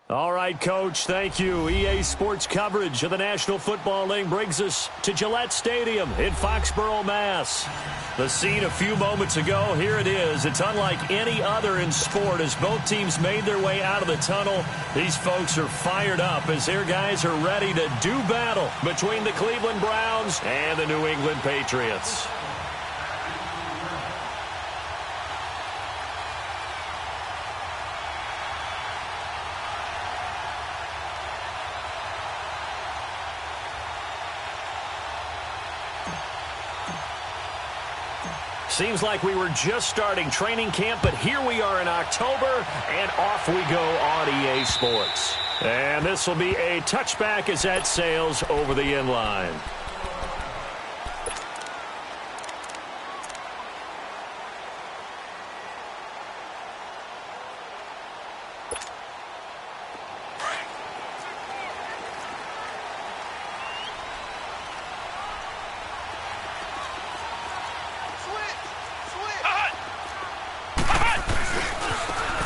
All right, Coach, thank you. EA Sports coverage of the National Football League brings us to Gillette Stadium in Foxborough, Mass. The scene a few moments ago, here it is. It's unlike any other in sport as both teams made their way out of the tunnel. These folks are fired up as their guys are ready to do battle between the Cleveland Browns and the New England Patriots. Seems like we were just starting training camp, but here we are in October, and off we go on EA Sports. And this will be a touchback as that sails over the end line.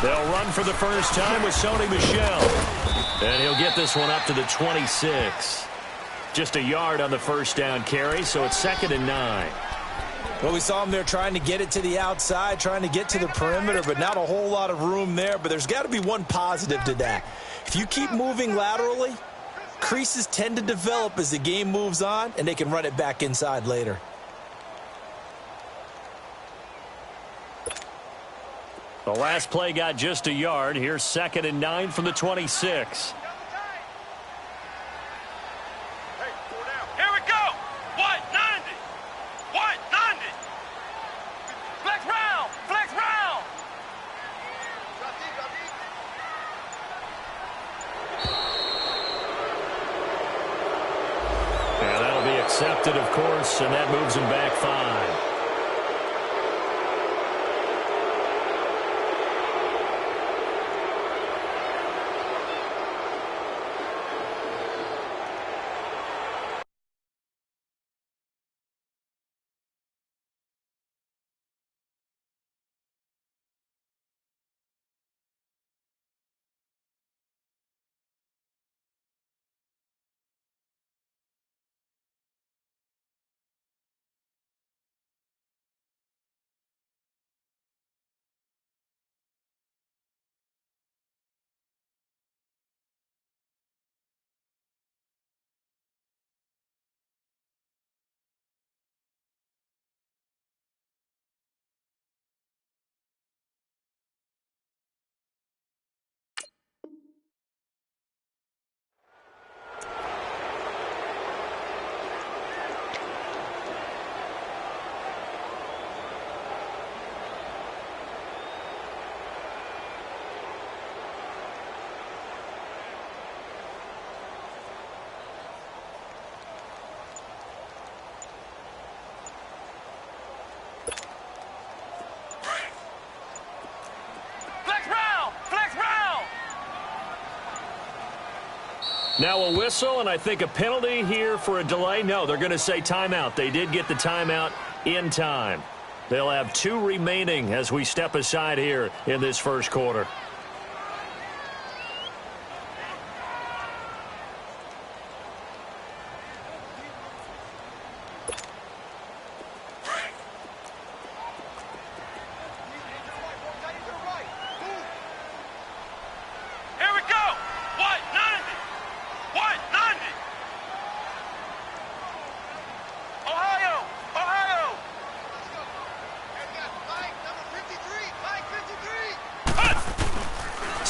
They'll run for the first time with Sony Michel. And he'll get this one up to the 26. Just a yard on the first down carry, so it's 2nd and 9. Well, we saw him there trying to get it to the outside, trying to get to the perimeter, but not a whole lot of room there. But there's got to be one positive to that. If you keep moving laterally, creases tend to develop as the game moves on, and they can run it back inside later. The last play got just a yard. Here's 2nd and 9 from the 26. Here we go. What? 90. What? 90. Flex round. Flex round. And that'll be accepted, of course, and that moves him back 5. Now a whistle, and I think a penalty here for a delay. No, they're going to say timeout. They did get the timeout in time. They'll have 2 remaining as we step aside here in this first quarter.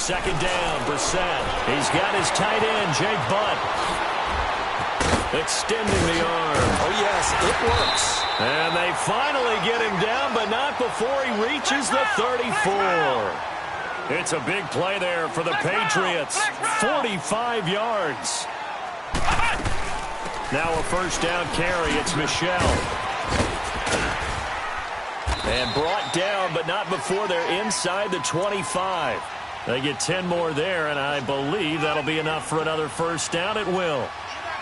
Second down, Brissett. He's got his tight end, Jake Butt, extending the arm. Oh, yes, it works. And they finally get him down, but not before he reaches the 34. It's a big play there for the Patriots. 45 yards. Now a first down carry. It's Michel. And brought down, but not before they're inside the 25. They get 10 more there, and I believe that'll be enough for another first down. It will.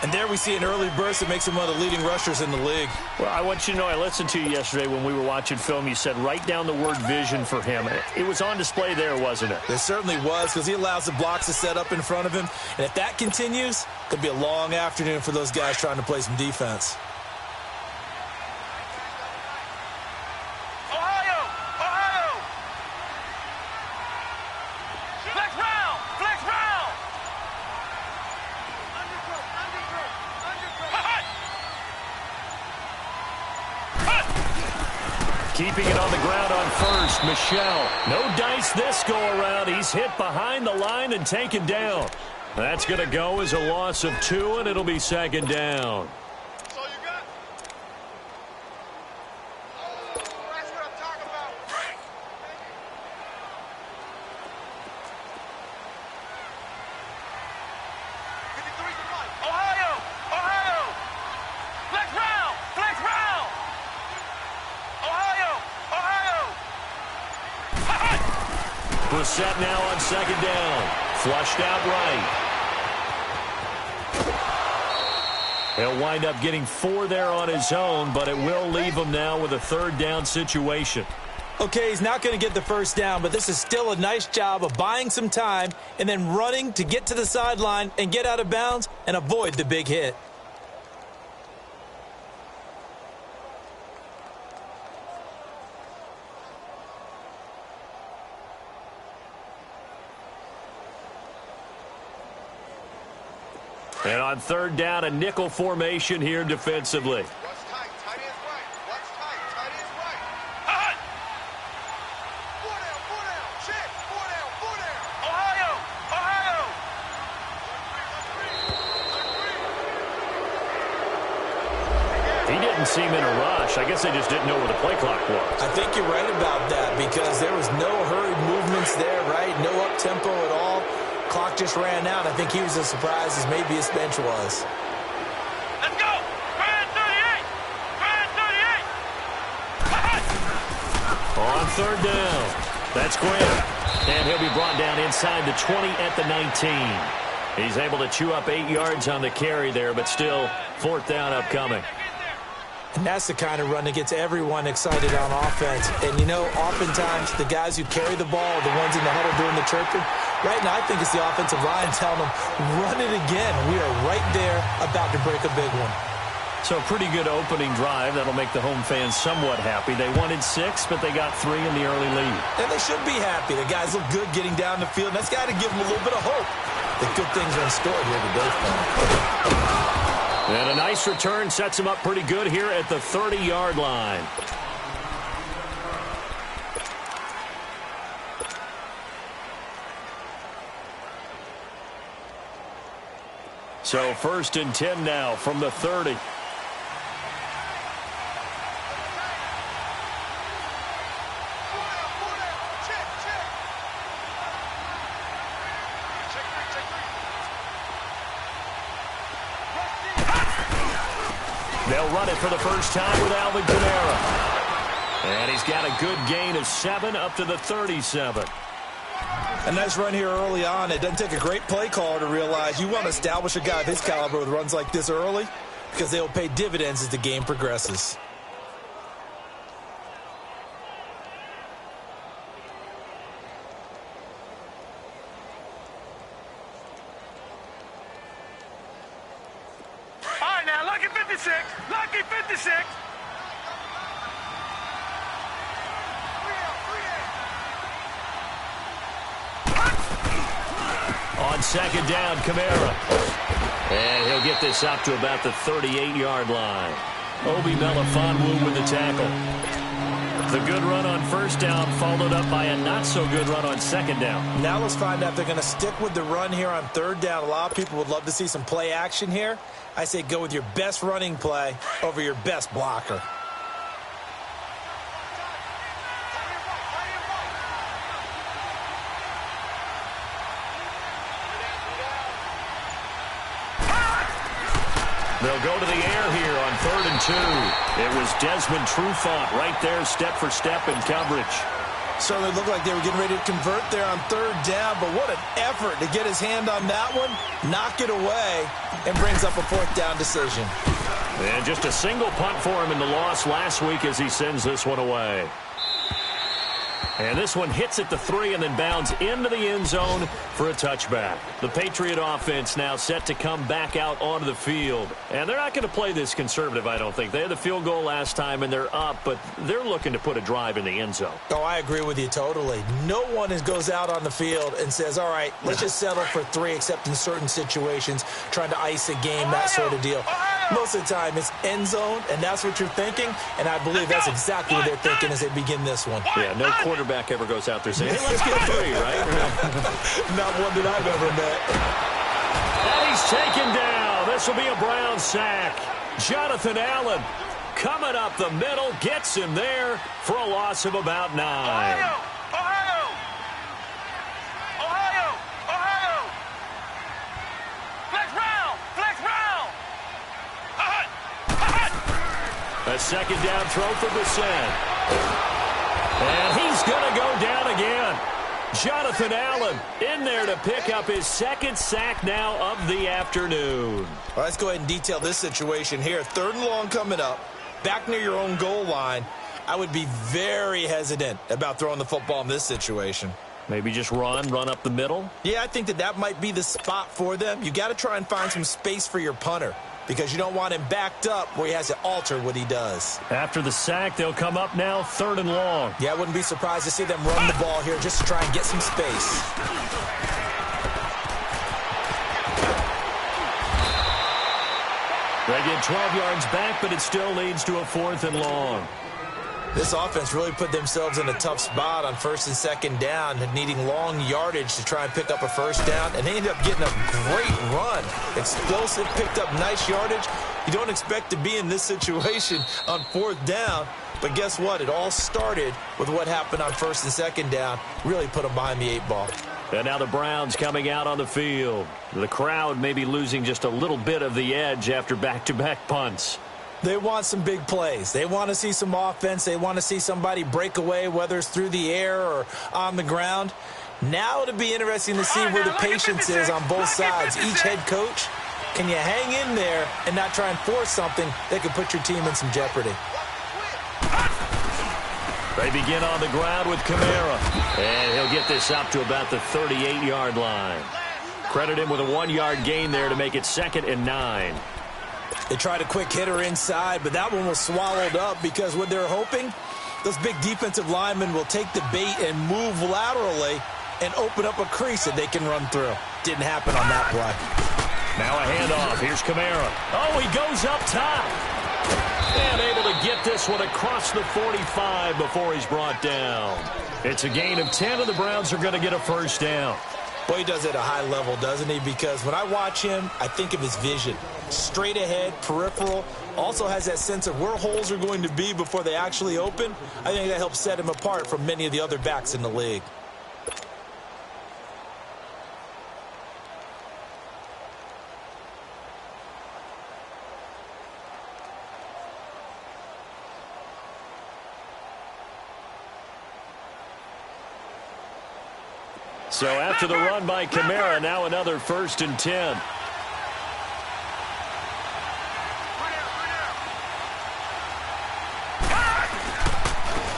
And there we see an early burst that makes him one of the leading rushers in the league. Well, I want you to know, I listened to you yesterday when we were watching film. You said write down the word vision for him. It was on display there, wasn't it? It certainly was, because he allows the blocks to set up in front of him. And if that continues, it could be a long afternoon for those guys trying to play some defense. Keeping it on the ground on first, Michelle. No dice this go-around. He's hit behind the line and taken down. That's going to go as a loss of 2, and it'll be second down. That's all you got? Oh, that's what I'm talking about. Ohio! Ohio! Flex round! Flex round! Ohio! Ohio! Brissett now on second down. Flushed out right. He'll wind up getting 4 there on his own, but it will leave him now with a third down situation. Okay, he's not going to get the first down, but this is still a nice job of buying some time and then running to get to the sideline and get out of bounds and avoid the big hit. And on third down, a nickel formation here defensively. Watch tight. Tight is right. Watch tight. Tight is right. Hot! 4 down. Check. 4 down. Ohio! Ohio! He didn't seem in a rush. I guess they just didn't know where the play clock was. I think you're right about that because there was no hurried movements there, right? No up-tempo at all. Clock just ran out. I think he was as surprised as maybe his bench was. Let's go! Grand 38! Grand 38! On third down, that's Grant. And he'll be brought down inside the 20 at the 19. He's able to chew up 8 yards on the carry there, but still fourth down upcoming. And that's the kind of run that gets everyone excited on offense. And, you know, oftentimes the guys who carry the ball are the ones in the huddle doing the chirping. Right now, I think it's the offensive line telling them, run it again. We are right there about to break a big one. So a pretty good opening drive. That'll make the home fans somewhat happy. They wanted 6, but they got 3 in the early lead. And they should be happy. The guys look good getting down the field. And that's got to give them a little bit of hope that good things are in store here today for them. And a nice return sets him up pretty good here at the 30-yard line. So first and 10 now from the 30. They'll run it for the first time with Alvin Kamara. And he's got a good gain of 7 up to the 37. A nice run here early on. It doesn't take a great play caller to realize you want to establish a guy of his caliber with runs like this early because they will pay dividends as the game progresses. All right, now, lucky 56. Lucky 56. On second down, Kamara. And he'll get this up to about the 38-yard line. Obi Melifonwu with the tackle. The good run on first down followed up by a not-so-good run on second down. Now let's find out if they're going to stick with the run here on third down. A lot of people would love to see some play action here. I say go with your best running play over your best blocker. They'll go to the air here on 3rd and 2. It was Desmond Trufant right there, step for step in coverage. Certainly looked like they were getting ready to convert there on third down, but what an effort to get his hand on that one, knock it away, and brings up a fourth down decision. And just a single punt for him in the loss last week as he sends this one away. And this one hits at the 3 and then bounds into the end zone for a touchback. The Patriot offense now set to come back out onto the field. And they're not going to play this conservative, I don't think. They had the field goal last time and they're up, but they're looking to put a drive in the end zone. Oh, I agree with you totally. No one goes out on the field and says, all right, let's just settle for 3, except in certain situations, trying to ice a game, that sort of deal. Most of the time, it's end zone, and that's what you're thinking, and I believe that's exactly what they're thinking as they begin this one. Yeah, no quarterback ever goes out there saying, hey, let's get 3, right? Not one that I've ever met. And he's taken down. This will be a Brown sack. Jonathan Allen coming up the middle, gets him there for a loss of about 9. A second down throw for Brissett. And he's going to go down again. Jonathan Allen in there to pick up his second sack now of the afternoon. Well, let's go ahead and detail this situation here. 3rd and long coming up, back near your own goal line. I would be very hesitant about throwing the football in this situation. Maybe just run up the middle? Yeah, I think that might be the spot for them. You got to try and find some space for your punter, because you don't want him backed up where he has to alter what he does. After the sack, they'll come up now 3rd and long. Yeah, I wouldn't be surprised to see them run the ball here just to try and get some space. They get 12 yards back, but it still leads to a 4th and long. This offense really put themselves in a tough spot on 1st and 2nd down, needing long yardage to try and pick up a 1st down, and they ended up getting a great run. Explosive, picked up nice yardage. You don't expect to be in this situation on 4th down, but guess what? It all started with what happened on 1st and 2nd down. Really put them behind the 8 ball. And now the Browns coming out on the field. The crowd may be losing just a little bit of the edge after back-to-back punts. They want some big plays. They want to see some offense. They want to see somebody break away, whether it's through the air or on the ground. Now it'll be interesting to see where the patience is on both sides. Each head coach, can you hang in there and not try and force something that could put your team in some jeopardy? They begin on the ground with Kamara. And he'll get this up to about the 38-yard line. Credit him with a 1-yard gain there to make it 2nd and 9. They tried a quick hitter inside, but that one was swallowed up because what they're hoping, those big defensive linemen will take the bait and move laterally and open up a crease that they can run through. Didn't happen on that play. Now a handoff. Here's Kamara. Oh, he goes up top. And able to get this one across the 45 before he's brought down. It's a gain of 10, and the Browns are going to get a 1st down. Boy, he does it at a high level, doesn't he? Because when I watch him, I think of his vision. Straight ahead, peripheral. Also has that sense of where holes are going to be before they actually open. I think that helps set him apart from many of the other backs in the league. So after the run by Kamara, now another 1st and 10.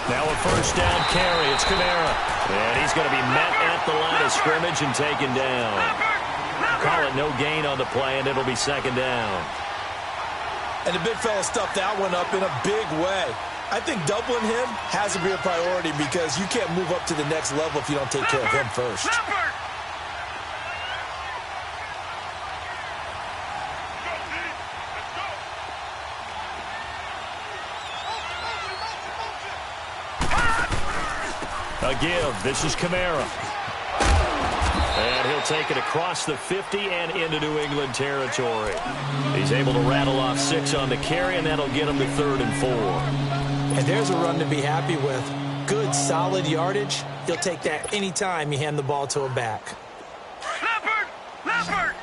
Now a 1st down carry. It's Kamara. And he's going to be met at the line of scrimmage and taken down. Call it no gain on the play, and it'll be 2nd down. And the big fella stuffed that one up in a big way. I think doubling him has to be a priority because you can't move up to the next level if you don't take care of him first. A give. This is Kamara. And he'll take it across the 50 and into New England territory. He's able to rattle off 6 on the carry, and that'll get him to 3rd and 4. And there's a run to be happy with. Good, solid yardage. He'll take that anytime you hand the ball to a back. Leopard!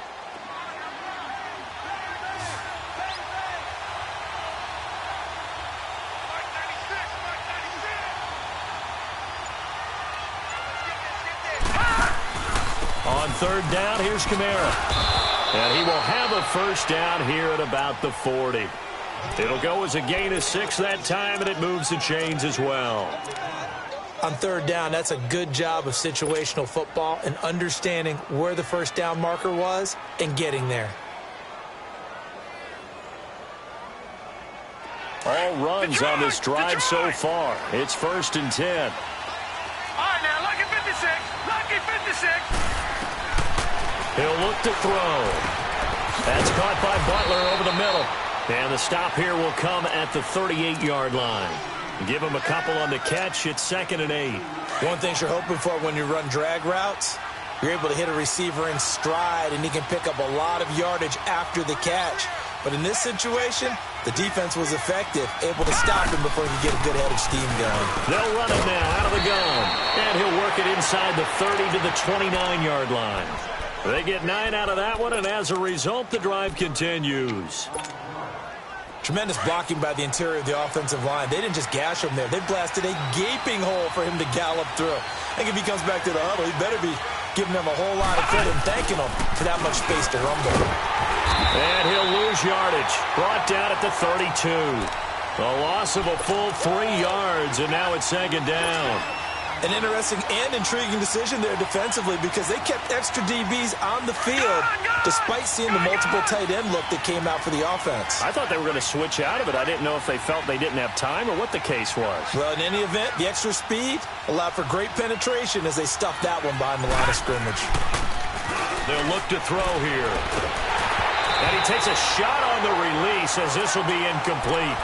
On third down, here's Kamara. And he will have a first down here at about the 40. It'll go as a gain of 6 that time, and it moves the chains as well. On third down, that's a good job of situational football and understanding where the first down marker was and getting there. All runs on this drive so far. It's 1st and 10. All right, now, lucky 56. Lucky 56. He'll look to throw. That's caught by Butler over the middle. And the stop here will come at the 38-yard line. Give him a couple on the catch. It's 2nd and 8. One thing you're hoping for when you run drag routes, you're able to hit a receiver in stride, and he can pick up a lot of yardage after the catch. But in this situation, the defense was effective, able to stop him before he could get a good head of steam going. They'll run it now out of the gun. And he'll work it inside the 30 to the 29-yard line. They get 9 out of that one, and as a result, the drive continues. Tremendous blocking by the interior of the offensive line. They didn't just gash him there. They blasted a gaping hole for him to gallop through. I think if he comes back to the huddle, he better be giving them a whole lot of credit and thanking them for that much space to rumble. And he'll lose yardage. Brought down at the 32. A loss of a full 3 yards, and now it's 2nd down. An interesting and intriguing decision there defensively because they kept extra DBs on the field despite seeing the multiple tight end look that came out for the offense. I thought they were going to switch out of it. I didn't know if they felt they didn't have time or what the case was. Well, in any event, the extra speed allowed for great penetration as they stuffed that one behind the line of scrimmage. They'll look to throw here. And he takes a shot on the release as this will be incomplete.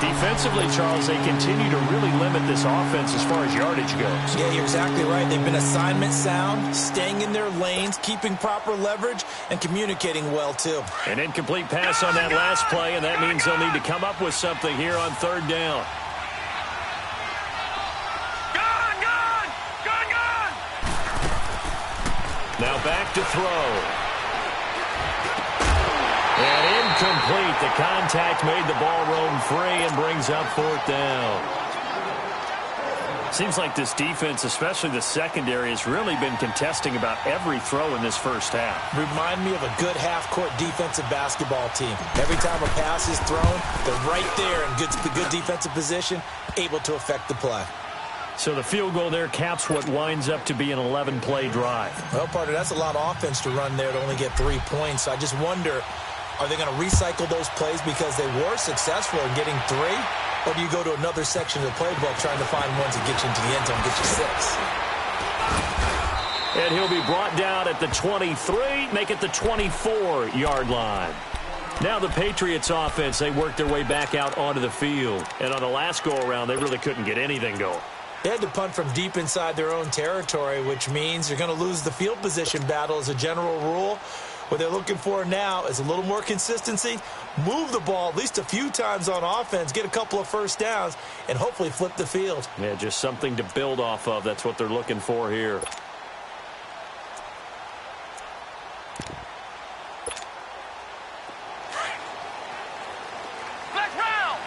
Defensively, Charles, they continue to really limit this offense as far as yardage goes. Yeah, you're exactly right. They've been assignment sound, staying in their lanes, keeping proper leverage, and communicating well, too. An incomplete pass on that last play, and that means they'll need to come up with something here on third down. Gone! Now back to throw. And incomplete. The contact made the ball roam free and brings up 4th down. Seems like this defense, especially the secondary, has really been contesting about every throw in this first half. Remind me of a good half-court defensive basketball team. Every time a pass is thrown, they're right there in good defensive position, able to affect the play. So the field goal there caps what winds up to be an 11-play drive. Well, partner, that's a lot of offense to run there to only get 3 points. So I just wonder, are they going to recycle those plays because they were successful in getting 3? Or do you go to another section of the playbook trying to find ones that get you into the end zone and get you 6? And he'll be brought down at the 23, make it the 24-yard line. Now the Patriots offense, they worked their way back out onto the field. And on the last go-around, they really couldn't get anything going. They had to punt from deep inside their own territory, which means you're going to lose the field position battle as a general rule. What they're looking for now is a little more consistency, move the ball at least a few times on offense, get a couple of first downs, and hopefully flip the field. Yeah, just something to build off of. That's what they're looking for here. Flex round!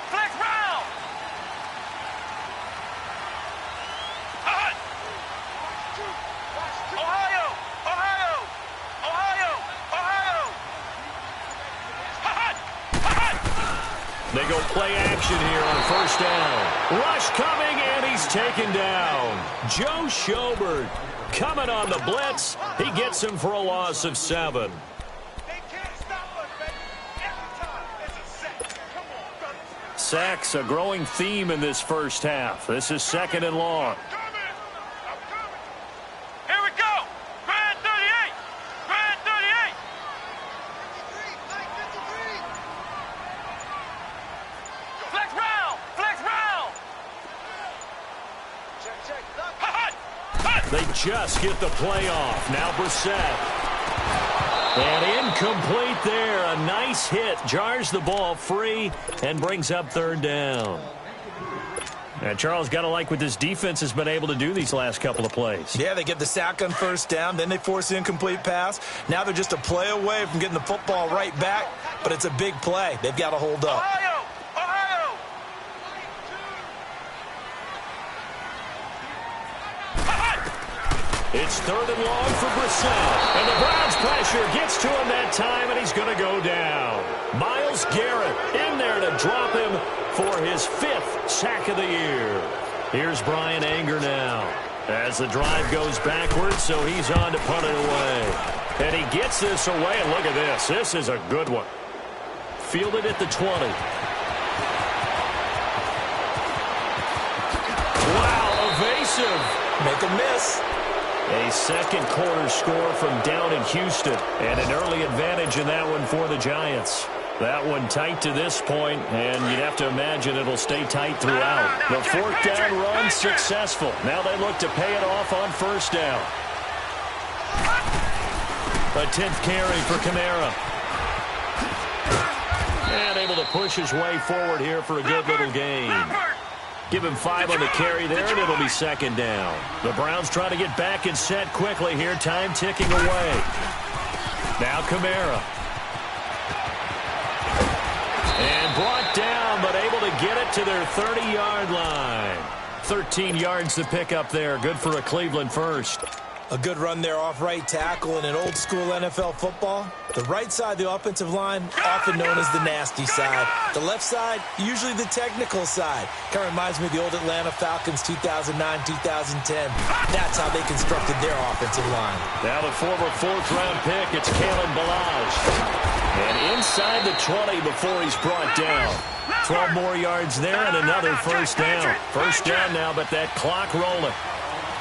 They go play action here on first down. Rush coming, and he's taken down. Joe Schobert coming on the blitz. He gets him for a loss of 7. They can't stop us, baby. Every time it's a sack. Come on, brother. Sacks, a growing theme in this first half. This is 2nd and long. I'm coming. Here we go. Grand 38. Grand 38. 53. Flex round. Check. They just get the play off. Now Brissett. And incomplete there. A nice hit. Jars the ball free and brings up 3rd down. And Charles, got to like what this defense has been able to do these last couple of plays. Yeah, they get the sack on first down, then they force the incomplete pass. Now they're just a play away from getting the football right back, but it's a big play. They've got to hold up. Ohio. It's 3rd and long for Brissett. And the Browns pressure gets to him that time, and he's going to go down. Myles Garrett in there to drop him for his 5th sack of the year. Here's Brian Anger now as the drive goes backwards, so he's on to punt it away. And he gets this away, and look at this. This is a good one. Fielded at the 20. Wow, evasive. Make a miss. A second quarter score from down in Houston, and an early advantage in that one for the Giants. That one tight to this point, and you'd have to imagine it'll stay tight throughout. The 4th down run successful. Now they look to pay it off on 1st down. A 10th carry for Kamara. And able to push his way forward here for a good little gain. Give him 5 on the carry there, and it'll be 2nd down. The Browns try to get back and set quickly here. Time ticking away. Now Kamara. And brought down, but able to get it to their 30-yard line. 13 yards to pick up there. Good for a Cleveland first. A good run there off right tackle in an old-school NFL football. The right side of the offensive line, often known as the nasty side. The left side, usually the technical side. Kind of reminds me of the old Atlanta Falcons 2009-2010. That's how they constructed their offensive line. Now the former 4th-round pick, it's Kalen Ballage. And inside the 20 before he's brought down. 12 more yards there and another 1st down. 1st down now, but that clock rolling.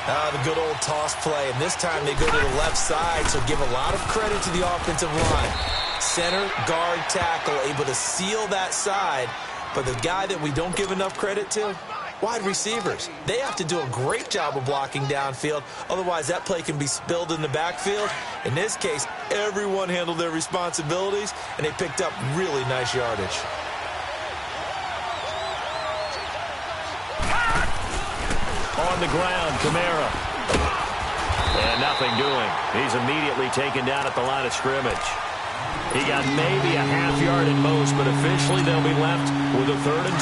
The good old toss play, and this time they go to the left side, so give a lot of credit to the offensive line. Center, guard, tackle, able to seal that side, but the guy that we don't give enough credit to, wide receivers. They have to do a great job of blocking downfield, otherwise that play can be spilled in the backfield. In this case, everyone handled their responsibilities, and they picked up really nice yardage. On the ground, Kamara. And nothing doing. He's immediately taken down at the line of scrimmage. He got maybe a half yard at most, but officially they'll be left with a 3rd and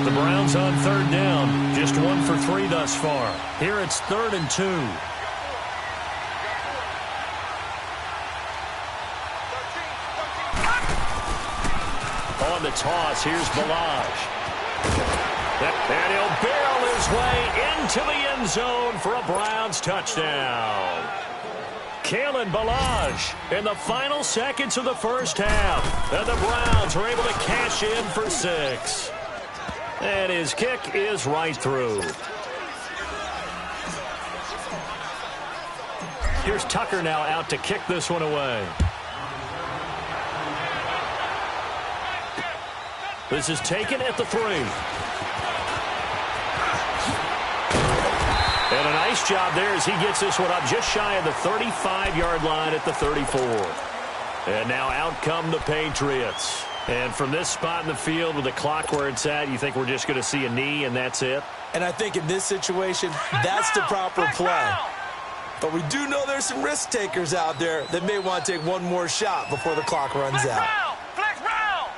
2. The Browns on 3rd down, just 1 for 3 thus far. Here it's 3rd and 2. On the toss, here's Ballage. And he'll barrel his way into the end zone for a Browns touchdown. Kalen Ballage in the final seconds of the 1st half. And the Browns are able to cash in for 6. And his kick is right through. Here's Tucker now out to kick this one away. This is taken at the 3. And a nice job there as he gets this one up just shy of the 35-yard line at the 34. And now out come the Patriots. And from this spot in the field with the clock where it's at, you think we're just going to see a knee and that's it? And I think in this situation, that's the proper play. But we do know there's some risk takers out there that may want to take one more shot before the clock runs out. Flex round!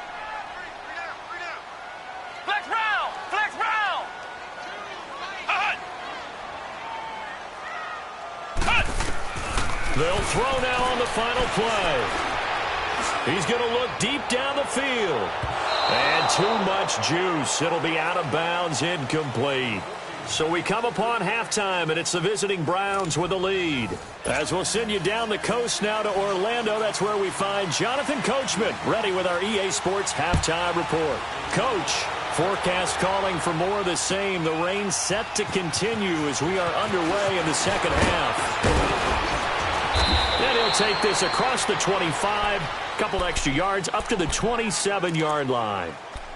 Flex round! Flex round! They'll throw now on the final play. He's going to look deep down the field. And too much juice. It'll be out of bounds, incomplete. So we come upon halftime, and it's the visiting Browns with the lead. As we'll send you down the coast now to Orlando, that's where we find Jonathan Coachman, ready with our EA Sports halftime report. Coach, forecast calling for more of the same. The rain set to continue as we are underway in the second half. And he'll take this across the 25, couple extra yards, up to the 27-yard line.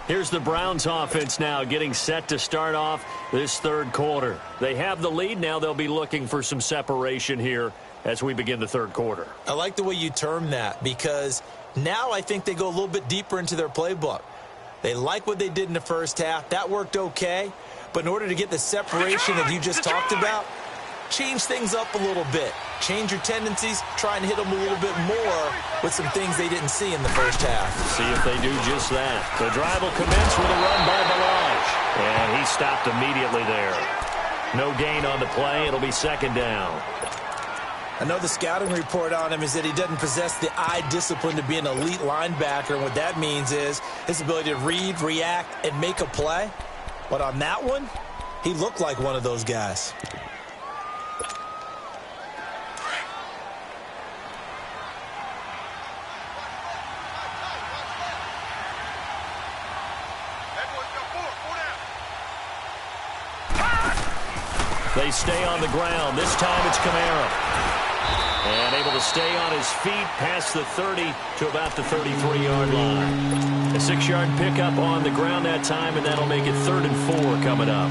Here's the Browns offense now getting set to start off this 3rd quarter. They have the lead. Now they'll be looking for some separation here as we begin the 3rd quarter. I like the way you term that because now I think they go a little bit deeper into their playbook. They like what they did in the 1st half. That worked okay. But in order to get the separation that you just talked about, change things up a little bit. Change your tendencies, try and hit them a little bit more with some things they didn't see in the 1st half. See if they do just that. The drive will commence with a run by Ballage. And he stopped immediately there. No gain on the play. It'll be second down. I know the scouting report on him is that he doesn't possess the eye discipline to be an elite linebacker. And what that means is his ability to read, react, and make a play. But on that one, he looked like one of those guys. They stay on the ground. This time it's Kamara. And able to stay on his feet past the 30 to about the 33-yard line. A 6-yard pickup on the ground that time, and that'll make it 3rd and 4 coming up.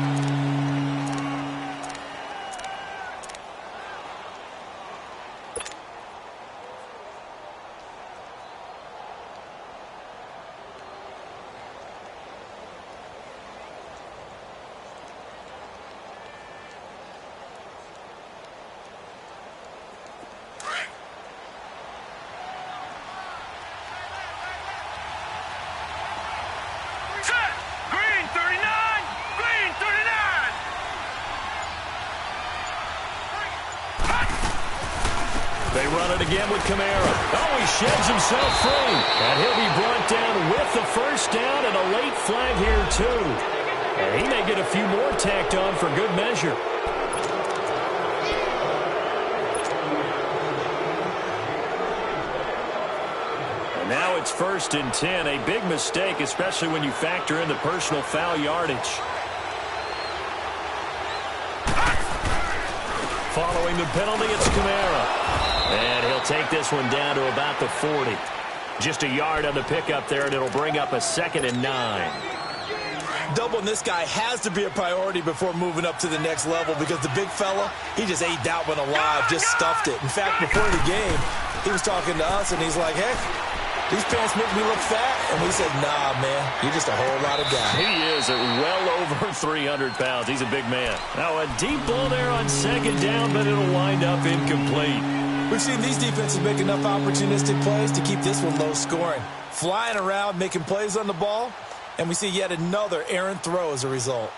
They run it again with Kamara. Oh, he sheds himself free. And he'll be brought down with the first down and a late flag here, too. And he may get a few more tacked on for good measure. And now it's 1st and 10. A big mistake, especially when you factor in the personal foul yardage. Following the penalty, it's Kamara. And he'll take this one down to about the 40. Just a yard on the pickup there, and it'll bring up a 2nd and 9. Doubling this guy has to be a priority before moving up to the next level because the big fella, he just ate that one alive, just stuffed it. In fact, before the game, he was talking to us, and he's like, hey, these pants make me look fat. And we said, nah, man, you're just a whole lot of guy. He is at well over 300 pounds. He's a big man. Now a deep ball there on 2nd down, but it'll wind up incomplete. We've seen these defenses make enough opportunistic plays to keep this one low scoring. Flying around, making plays on the ball, and we see yet another errant throw as a result.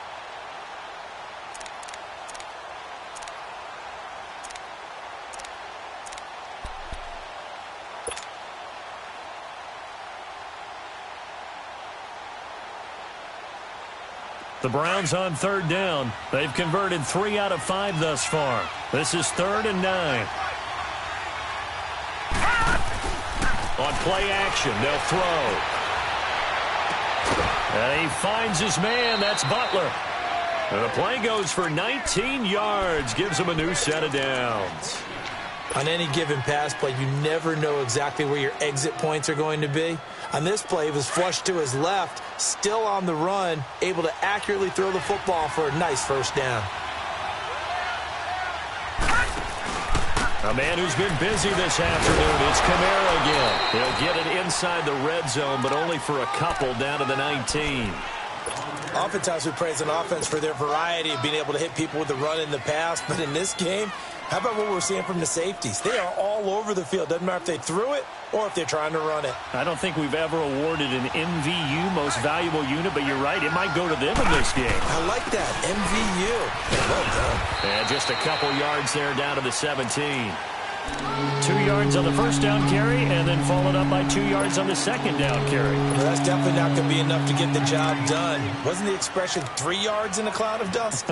The Browns on 3rd down. They've converted 3 out of 5 thus far. This is 3rd and 9. On play action, they'll throw. And he finds his man. That's Butler. And the play goes for 19 yards. Gives him a new set of downs. On any given pass play, you never know exactly where your exit points are going to be. On this play, he was flushed to his left, still on the run, able to accurately throw the football for a nice first down. A man who's been busy this afternoon. It's Kamara again. He'll get it inside the red zone, but only for a couple down to the 19. Oftentimes we praise an offense for their variety of being able to hit people with the run in the pass, but in this game, how about what we're seeing from the safeties? They are all over the field. Doesn't matter if they threw it or if they're trying to run it. I don't think we've ever awarded an MVU, most valuable unit, but you're right, it might go to them in this game. I like that, MVU. Well done. And just a couple yards there down to the 17. 2 yards on the first down carry, and then followed up by 2 yards on the second down carry. Well, that's definitely not going to be enough to get the job done. Wasn't the expression 3 yards in a cloud of dust?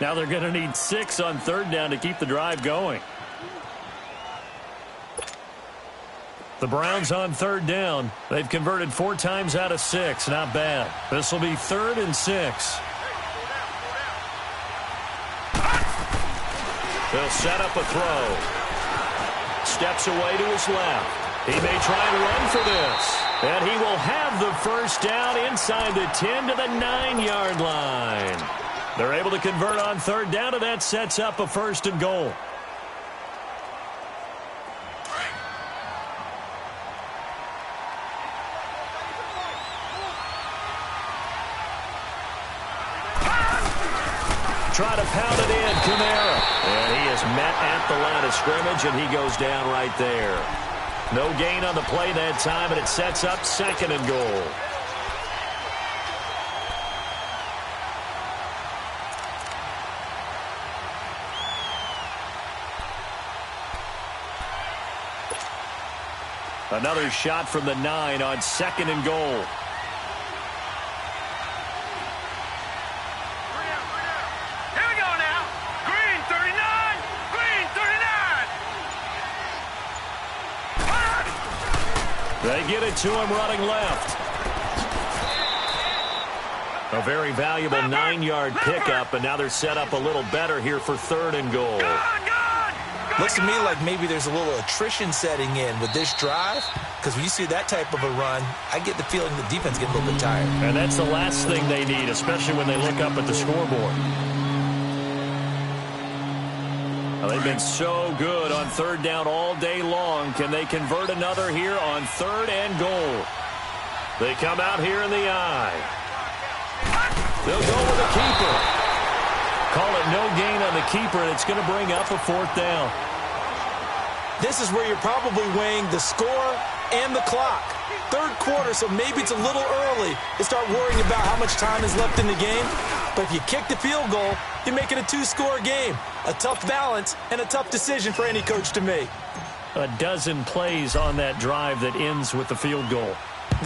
Now they're going to need 6 on 3rd down to keep the drive going. The Browns on 3rd down. They've converted 4 times out of 6. Not bad. This will be 3rd and 6. They'll set up a throw. Steps away to his left. He may try and run for this. And he will have the first down inside the 10 to the 9-yard line. They're able to convert on 3rd down, and that sets up a 1st and goal. Try to pound it in, Kamara. And he is met at the line of scrimmage, and he goes down right there. No gain on the play that time, and it sets up 2nd and goal. Another shot from the 9 on 2nd and goal. Here we go now. Green 39. Green 39. They get it to him running left. A very valuable 9-yard pickup, and now they're set up a little better here for 3rd and goal. Looks to me like maybe there's a little attrition setting in with this drive, because when you see that type of a run, I get the feeling the defense getting a little bit tired. And that's the last thing they need, especially when they look up at the scoreboard. Well, they've been so good on 3rd down all day long. Can they convert another here on 3rd and goal? They come out here in the eye. They'll go with the keeper. Call it no gain on the keeper, and it's going to bring up a 4th down. This is where you're probably weighing the score and the clock. 3rd quarter, so maybe it's a little early to start worrying about how much time is left in the game. But if you kick the field goal, you make it a 2-score game. A tough balance and a tough decision for any coach to make. A dozen plays on that drive that ends with the field goal.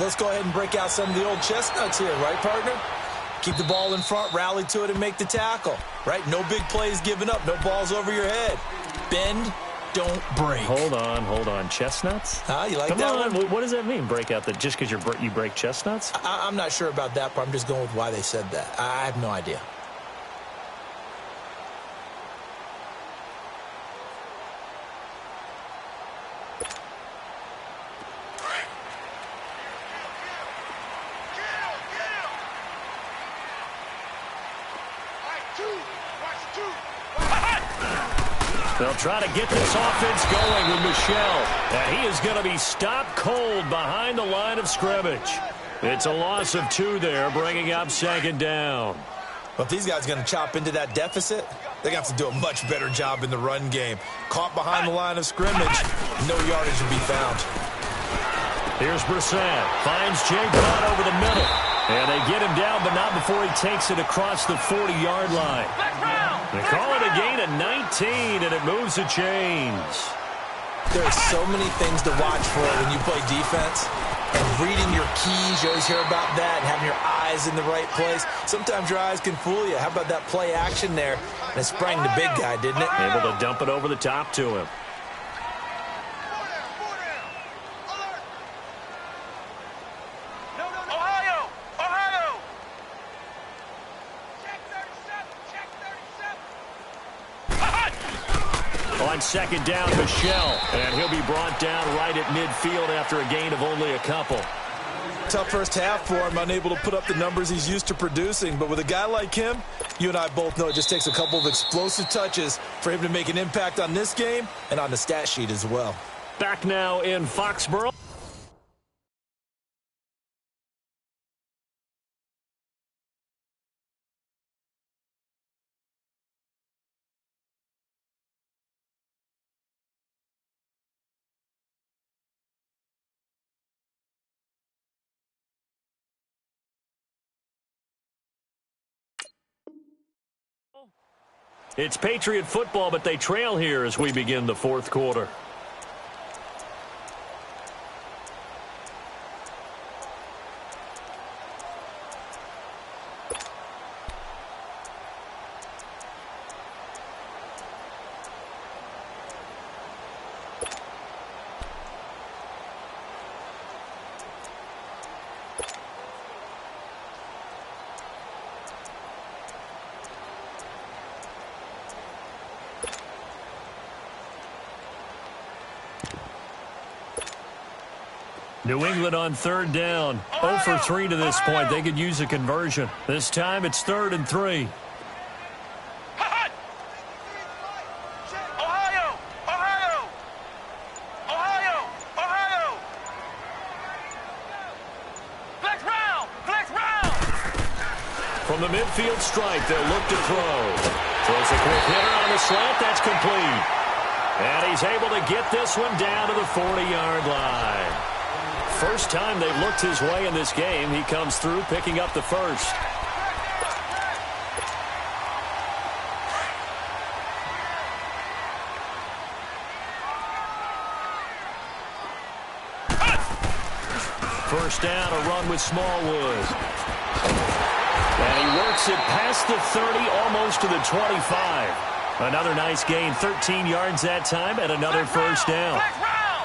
Let's go ahead and break out some of the old chestnuts here, right, partner? Keep the ball in front, rally to it, and make the tackle, right? No big plays given up, no balls over your head. Bend, don't break. Hold on. Chestnuts? You like Come that on. one? What does that mean, break out? Just because you break chestnuts? I'm not sure about that part. I'm just going with why they said that. I have no idea. They'll try to get this offense going with Michel. And he is going to be stopped cold behind the line of scrimmage. It's a loss of 2 there, bringing up 2nd down. Well, if these guys are going to chop into that deficit, they're going to have to do a much better job in the run game. Caught behind the line of scrimmage, no yardage will be found. Here's Brissett. Finds Jake Butt over the middle. And they get him down, but not before he takes it across the 40-yard line. They call it a gain of 19, and it moves the chains. There are so many things to watch for when you play defense. And reading your keys, you always hear about that, and having your eyes in the right place. Sometimes your eyes can fool you. How about that play action there? And it sprang the big guy, didn't it? Able to dump it over the top to him. On 2nd down, Michel, and he'll be brought down right at midfield after a gain of only a couple. Tough first half for him, unable to put up the numbers he's used to producing. But with a guy like him, you and I both know it just takes a couple of explosive touches for him to make an impact on this game and on the stat sheet as well. Back now in Foxborough. It's Patriot football, but they trail here as we begin the 4th quarter. New England on 3rd down. 0 for 3 to this point. They could use a conversion. This time it's 3rd and 3. From the midfield stripe, they'll look to throw. Throws a quick hitter on the slant. That's complete. And he's able to get this one down to the 40-yard line. First time they've looked his way in this game. He comes through, picking up the first. First down, a run with Smallwood. And he works it past the 30, almost to the 25. Another nice gain, 13 yards that time, and another first down.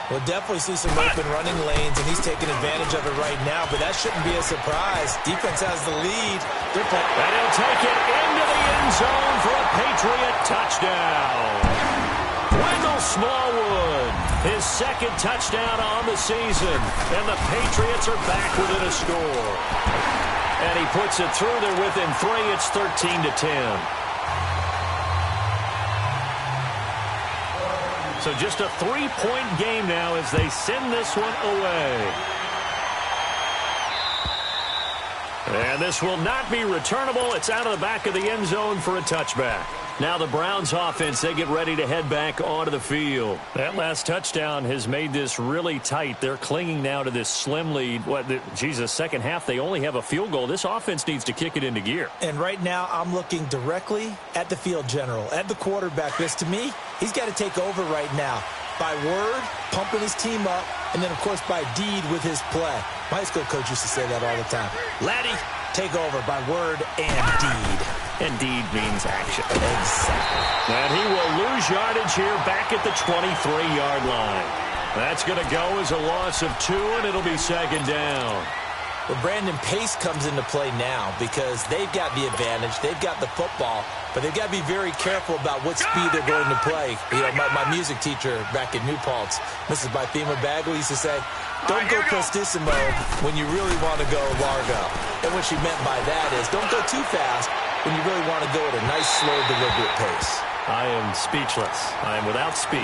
We'll definitely see some open running lanes, and he's taking advantage of it right now, but that shouldn't be a surprise. Defense has the lead. And he'll take it into the end zone for a Patriot touchdown. Wendell Smallwood, his second touchdown on the season, and the Patriots are back within a score. And he puts it through. They're within 3. It's 13-10. So just a 3-point game now as they send this one away. And this will not be returnable. It's out of the back of the end zone for a touchback. Now the Browns offense, they get ready to head back onto the field. That last touchdown has made this really tight. They're clinging now to this slim lead. Second half, they only have a field goal. This offense needs to kick it into gear. And right now, I'm looking directly at the field general, at the quarterback. Because to me, he's got to take over right now. By word, pumping his team up, and then, of course, by deed with his play. My high school coach used to say that all the time. Laddie, take over by word and deed. And deed means action. Exactly. And he will lose yardage here back at the 23-yard line. That's going to go as a loss of 2, and it'll be second down. Well, Brandon, pace comes into play now because they've got the advantage. They've got the football, but they've got to be very careful about what speed they're going to play. You know, my music teacher back in New Paltz, Mrs. Bythema Bagley, used to say, don't go prestissimo when you really want to go largo. And what she meant by that is don't go too fast when you really want to go at a nice, slow, deliberate pace. I am speechless. I am without speech.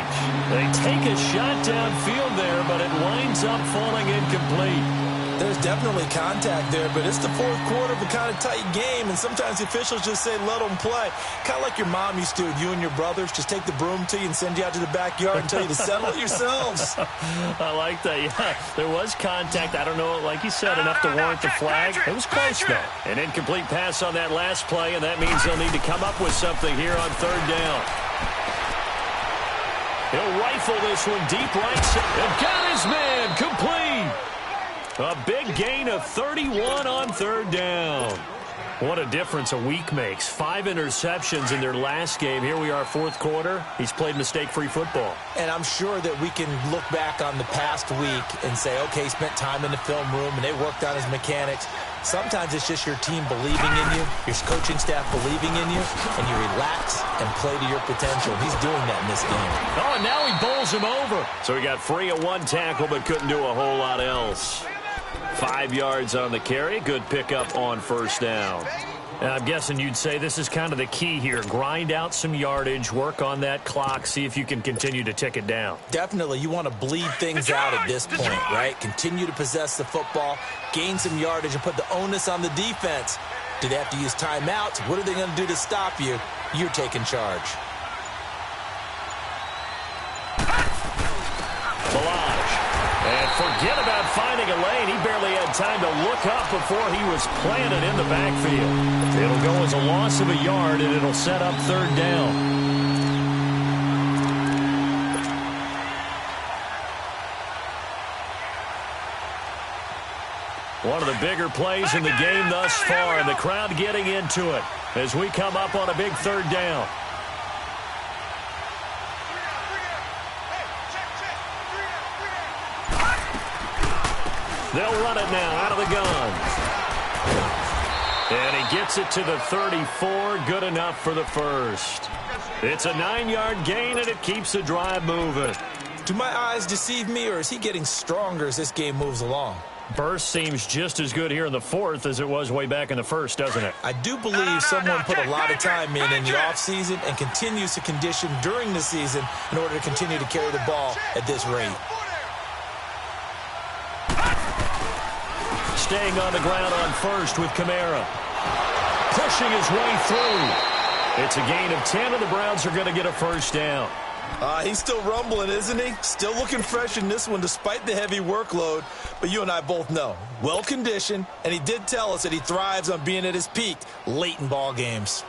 They take a shot downfield there, but it winds up falling incomplete. There's definitely contact there, but it's the fourth quarter of a kind of tight game, and sometimes the officials just say, let them play. Kind of like your mom used to with you and your brothers. Just take the broom to you and send you out to the backyard and tell you to settle it yourselves. I like that. Yeah, there was contact. I don't know, like you said, enough to warrant the flag. It was close, though. An incomplete pass on that last play, and that means they'll need to come up with something here on third down. He'll rifle this one deep right side. And got his man complete. A big gain of 31 on third down. What a difference a week makes. 5 interceptions in their last game. Here we are, fourth quarter. He's played mistake-free football. And I'm sure that we can look back on the past week and say, okay, he spent time in the film room and they worked on his mechanics. Sometimes it's just your team believing in you, your coaching staff believing in you, and you relax and play to your potential. He's doing that in this game. Oh, and now he bowls him over. So he got free of one tackle but couldn't do a whole lot else. 5 yards on the carry. Good pickup on first down. And I'm guessing you'd say this is kind of the key here. Grind out some yardage, work on that clock, see if you can continue to tick it down. Definitely. You want to bleed things out at this point, right? Continue to possess the football, gain some yardage, and put the onus on the defense. Do they have to use timeouts? What are they going to do to stop you? You're taking charge. And forget about finding a lane. He barely had time to look up before he was planted in the backfield. It'll go as a loss of a yard, and it'll set up third down. One of the bigger plays in the game thus far, and the crowd getting into it as we come up on a big third down. They'll run it now out of the gun. And he gets it to the 34. Good enough for the first. It's a 9-yard gain, and it keeps the drive moving. Do my eyes deceive me, or is he getting stronger as this game moves along? Burst seems just as good here in the fourth as it was way back in the first, doesn't it? I do believe someone put a lot of time in the offseason and continues to condition during the season in order to continue to carry the ball at this rate. Staying on the ground on first with Kamara. Pushing his way through. It's a gain of 10, and the Browns are going to get a first down. He's still rumbling, isn't he? Still looking fresh in this one despite the heavy workload. But you and I both know, well-conditioned, and he did tell us that he thrives on being at his peak late in ball games.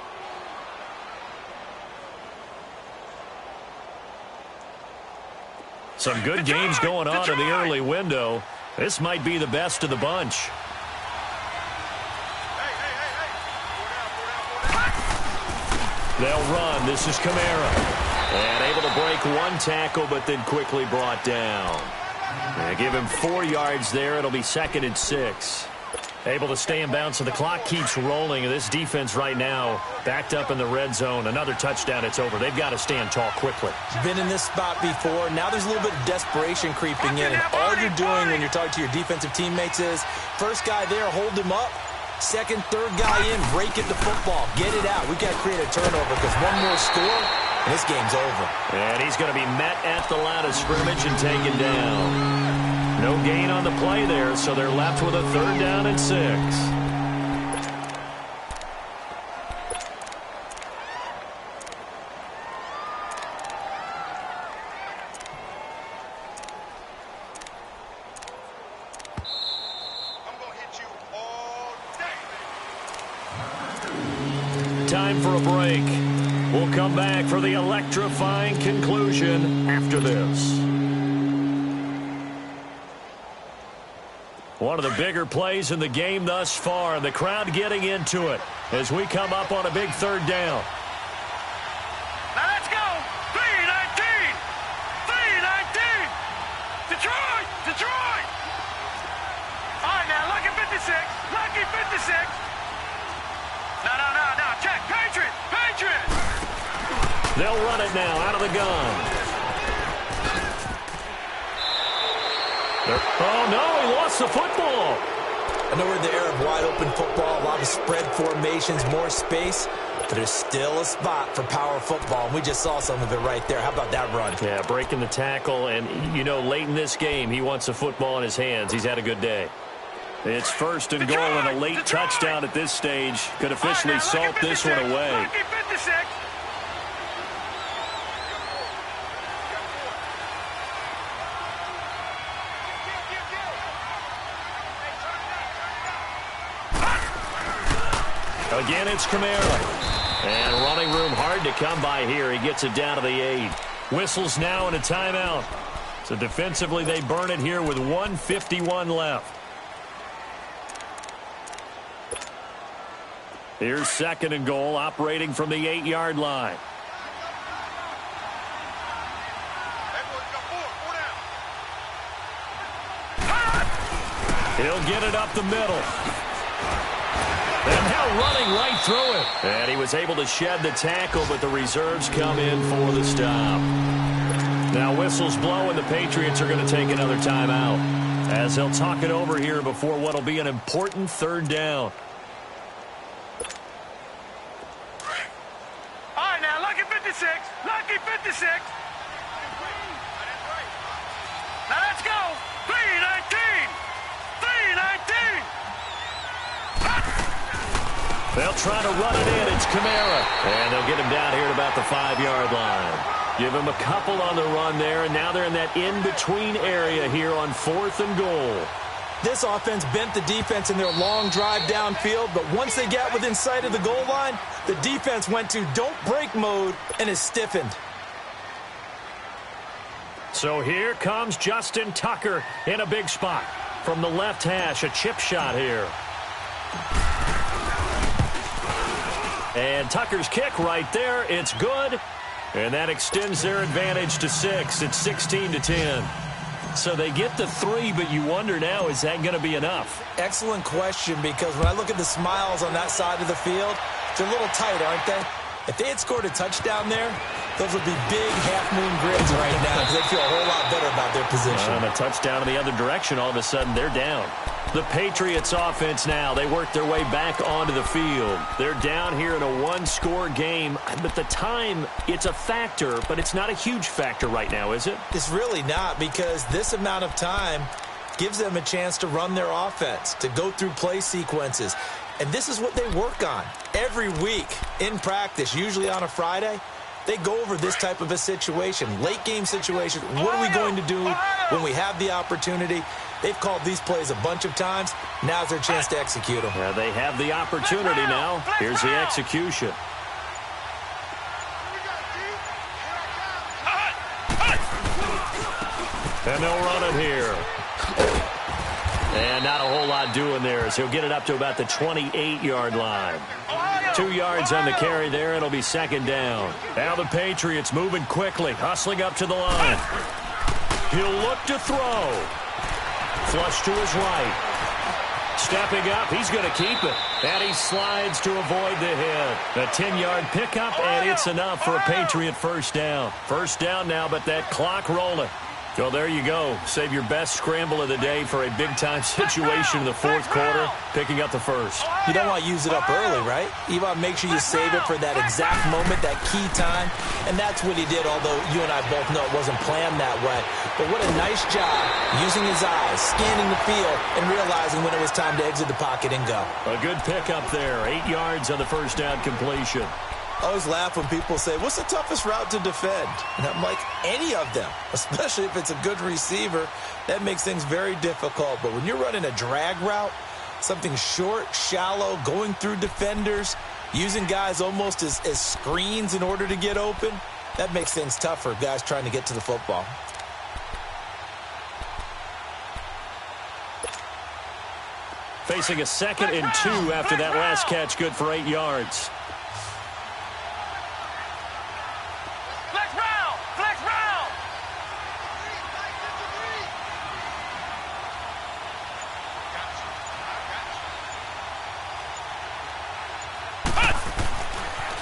Some good games going on in the early window. This might be the best of the bunch. They'll run. This is Kamara. And able to break one tackle, but then quickly brought down. Give him 4 yards there. It'll be 2nd and 6. Able to stay in bounds, so the clock keeps rolling. This defense right now backed up in the red zone. Another touchdown, it's over. They've got to stand tall quickly. Been in this spot before. Now there's a little bit of desperation creeping in. And all you're doing when you're talking to your defensive teammates is, first guy there, hold him up. Second, third guy in, break it to football. Get it out. We got to create a turnover because one more score, and this game's over. And he's going to be met at the line of scrimmage and taken down. No gain on the play there, so they're left with a 3rd down and 6. Time for a break. We'll come back for the electrifying conclusion after this. One of the bigger plays in the game thus far. The crowd getting into it as we come up on a big 3rd down. Now let's go. 3-19. 3-19. Detroit. Detroit. All right, now, lucky 56. Lucky 56. No. Check. Patriot. They'll run it now out of the gun. Oh, no, he lost the football. I know we're in the era of wide-open football, a lot of spread formations, more space, but there's still a spot for power football, and we just saw some of it right there. How about that run? Yeah, breaking the tackle, and, late in this game, he wants the football in his hands. He's had a good day. It's 1st and goal, and a late touchdown at this stage could officially salt this one away. Lucky 56. Again, it's Kamara. And running room hard to come by here. He gets it down to the 8. Whistles now and a timeout. So defensively, they burn it here with 1:51 left. Here's 2nd and goal, operating from the 8-yard line. He'll get it up the middle. And now running right through it. And he was able to shed the tackle, but the reserves come in for the stop. Now whistles blow, and the Patriots are going to take another timeout, as they'll talk it over here before what will be an important 3rd down. All right, now, lucky 56. Lucky 56. Now let's go. 3-19. 3-19. They'll try to run it in. It's Kamara. And they'll get him down here at about the 5-yard line. Give him a couple on the run there, and now they're in that in-between area here on 4th and goal. This offense bent the defense in their long drive downfield, but once they got within sight of the goal line, the defense went to don't break mode and is stiffened. So here comes Justin Tucker in a big spot. From the left hash, a chip shot here. And Tucker's kick right there. It's good. And that extends their advantage to 6. It's 16-10. So they get the 3, but you wonder now, is that going to be enough? Excellent question, because when I look at the smiles on that side of the field, they're a little tight, aren't they? If they had scored a touchdown there, those would be big half-moon grins right now because they feel a whole lot better about their position. And a touchdown in the other direction, all of a sudden they're down. The Patriots offense now, they work their way back onto the field. They're down here in a one-score game, but the time, it's a factor, but it's not a huge factor right now, is it? It's really not, because this amount of time gives them a chance to run their offense, to go through play sequences. And this is what they work on every week in practice, usually on a Friday. They go over this type of a situation, late-game situation. What are we going to do when we have the opportunity? They've called these plays a bunch of times. Now's their chance to execute them. Yeah, they have the opportunity now. Here's the execution. And they'll run it here. And not a whole lot doing there as he'll get it up to about the 28-yard line. 2 yards on the carry there. It'll be second down. Now the Patriots moving quickly, hustling up to the line. He'll look to throw. Flush to his right. Stepping up, he's going to keep it. And he slides to avoid the hit. A 10-yard pickup, and it's enough for a Patriot first down. First down now, but that clock rolling. Well, there you go. Save your best scramble of the day for a big-time situation in the fourth quarter, picking up the first. You don't want to use it up early, right? You want to make sure you save it for that exact moment, that key time. And that's what he did, although you and I both know it wasn't planned that way. But what a nice job using his eyes, scanning the field, and realizing when it was time to exit the pocket and go. A good pickup there. 8 yards on the first down completion. I always laugh when people say, what's the toughest route to defend? And I'm like, any of them, especially if it's a good receiver. That makes things very difficult. But when you're running a drag route, something short, shallow, going through defenders, using guys almost as screens in order to get open, that makes things tough for guys trying to get to the football. Facing a 2nd and 2 after that last catch, good for 8 yards.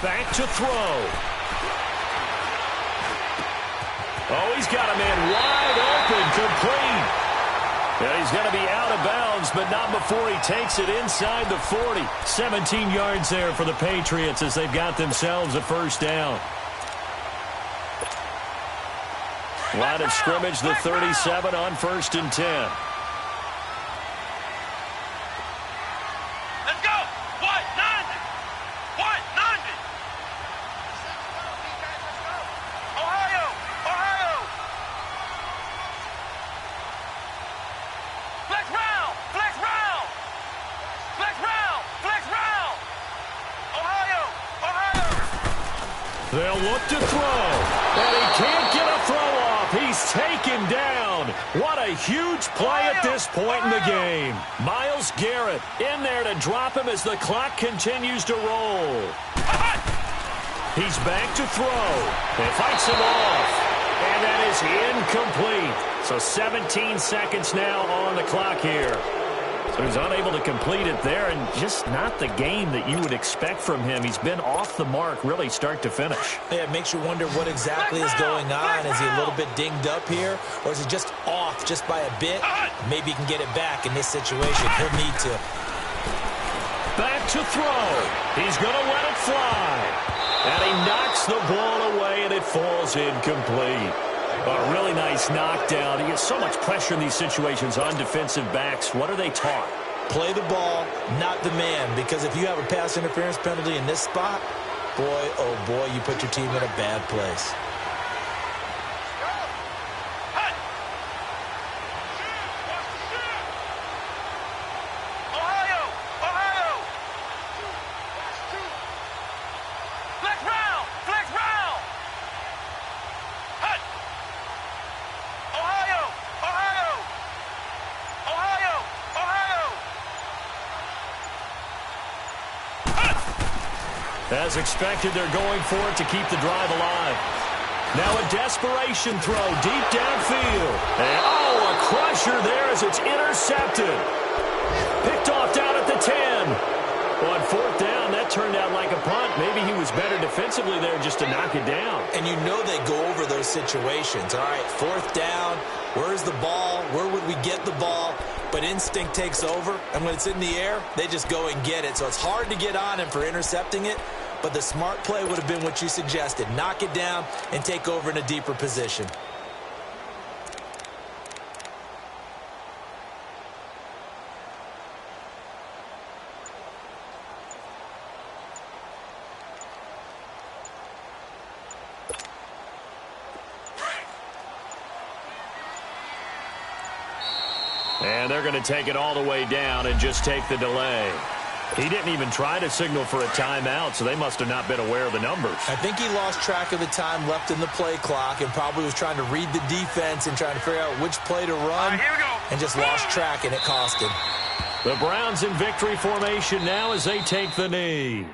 Back to throw. Oh, he's got a man wide open, complete. And he's going to be out of bounds, but not before he takes it inside the 40. 17 yards there for the Patriots as they've got themselves a first down. Line of scrimmage, the 37 on 1st and 10. They'll look to throw, and he can't get a throw off. He's taken down. What a huge play at this point in the game. Myles Garrett in there to drop him as the clock continues to roll. He's back to throw. He fights him off, and that is incomplete. So 17 seconds now on the clock here. So he's unable to complete it there, and just not the game that you would expect from him. He's been off the mark, really, start to finish. Yeah, it makes you wonder what exactly is going on. Is he a little bit dinged up here, or is he just off just by a bit? Maybe he can get it back in this situation. He'll need to. Back to throw. He's going to let it fly. And he knocks the ball away, and it falls incomplete. A really nice knockdown. He gets so much pressure in these situations on defensive backs. What are they taught? Play the ball, not the man. Because if you have a pass interference penalty in this spot, boy, oh boy, you put your team in a bad place. As expected, they're going for it to keep the drive alive. Now a desperation throw deep downfield. And, oh, a crusher there as it's intercepted. Picked off down at the 10. On 4th down, that turned out like a punt. Maybe he was better defensively there just to knock it down. And you know they go over those situations. All right, 4th down, where's the ball? Where would we get the ball? But instinct takes over, and when it's in the air, they just go and get it. So it's hard to get on him for intercepting it, but the smart play would have been what you suggested. Knock it down and take over in a deeper position. And they're going to take it all the way down and just take the delay. He didn't even try to signal for a timeout, so they must have not been aware of the numbers. I think he lost track of the time left in the play clock and probably was trying to read the defense and trying to figure out which play to run. Here we go. and just lost track, and it cost him. The Browns in victory formation now as they take the knee.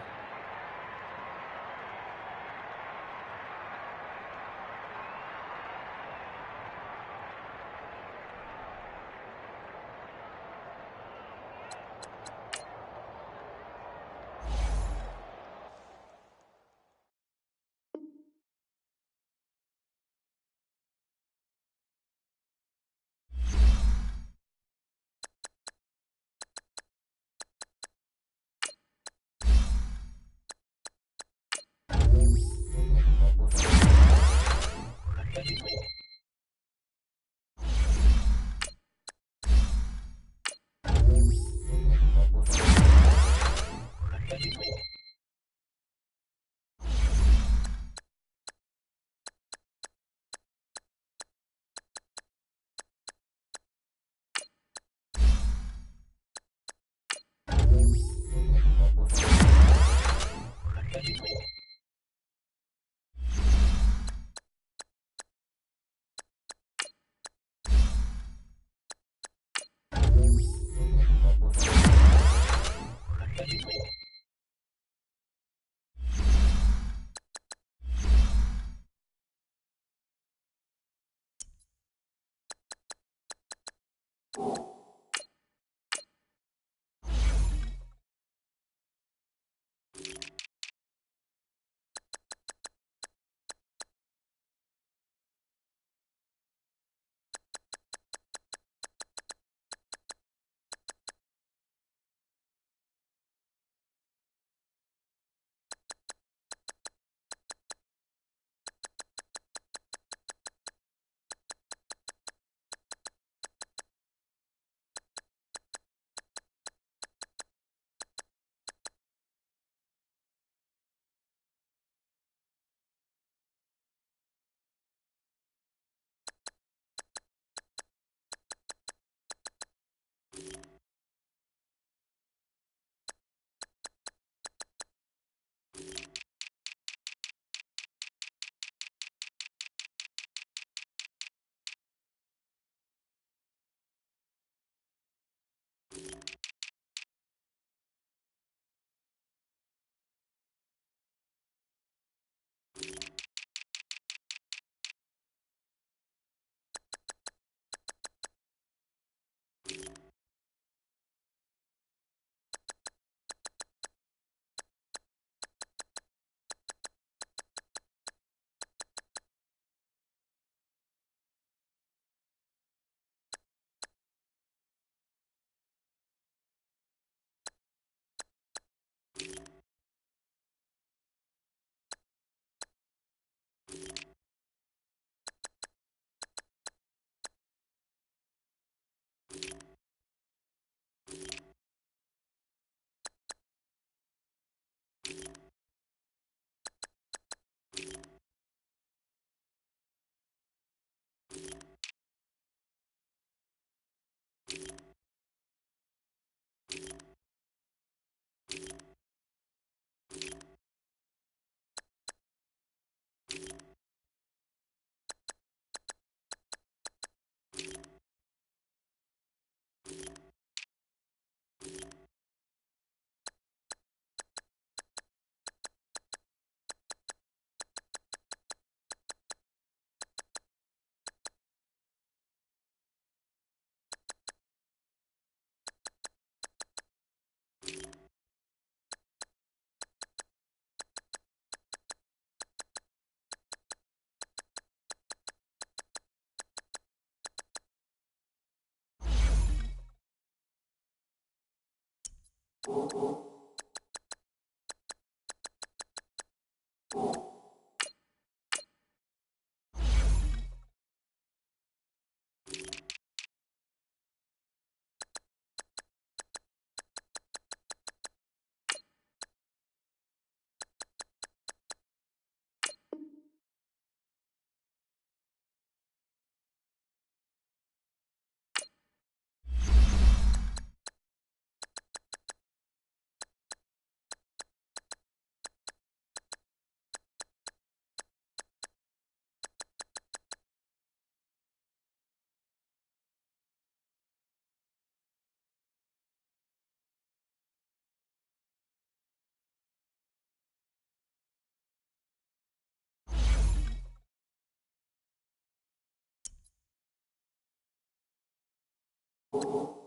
you.